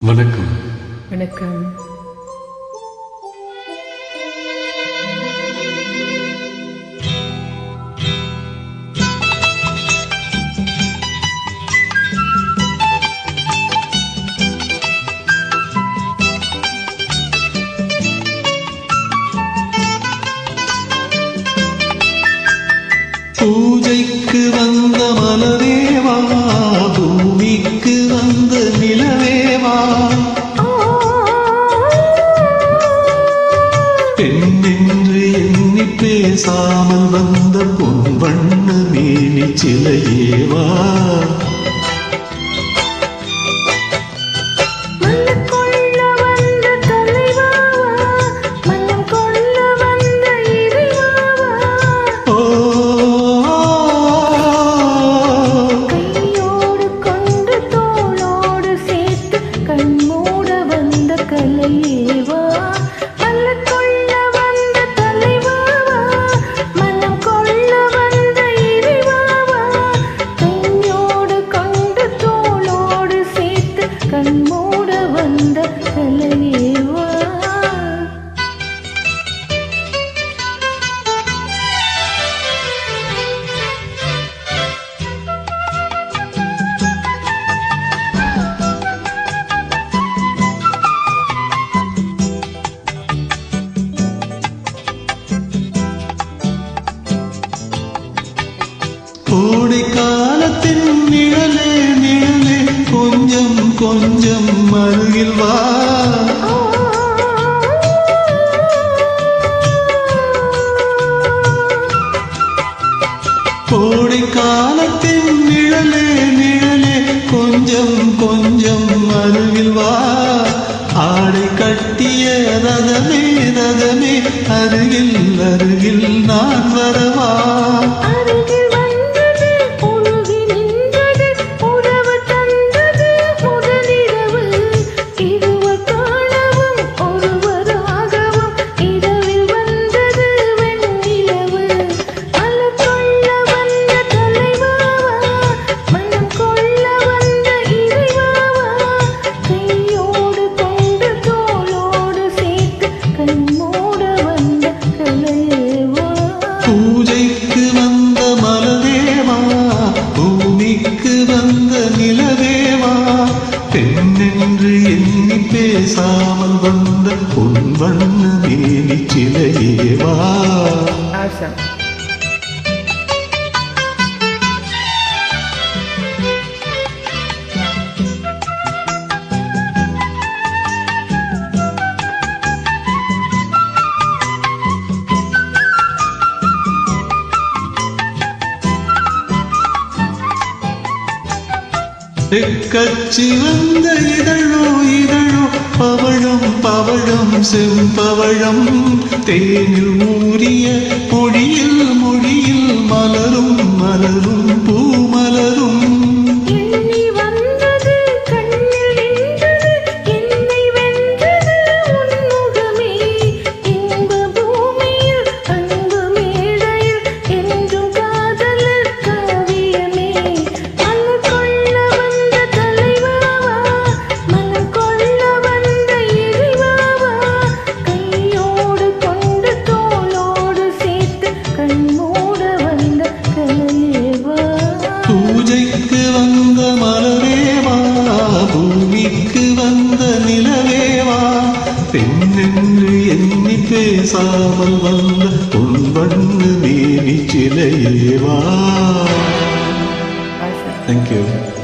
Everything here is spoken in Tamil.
வணக்கம். வணக்கம். பூஜைக்கு வந்த மலரேவா, பூமிக்கு வந்த நிலவேவா, பெண்ணென்று எண்ணி பேசாமல் வந்த பொன் வண்ண மேனி சிலையேவா, கோடை காலத்தின் நிழலே நிழலே கொஞ்சம் கொஞ்சம் அருகில் வா, கோடை காலத்தின் நிழலே நிழலே கொஞ்சம் கொஞ்சம் அருகில் வா, ஆடை கட்டிய ரதமே ரதமே அருகில் அருகில் நான் வரவா, பூஜைக்கு வந்த மலரேவா, பூமிக்கு வந்த நிலவேவா, பெண்ணென்று எண்ணி பேசாமல் வந்த பொன் வண்ண மேனி சிலையேவா. கச்சி வந்த இதழோ இதழோ பவழம் பவழம் செம்பவழம், தேனில் ஊறிய மொழியில் மொழியில் மலரும் மலரும் பூமலரும், பூஜைக்கு வந்த மலரேவா, பூமிக்கு வந்த நிலவேவா, பெண்ணென்று எண்ணி பேசாமல் வந்த பொன் வண்ண மேனி சிலையேவா. Thank you.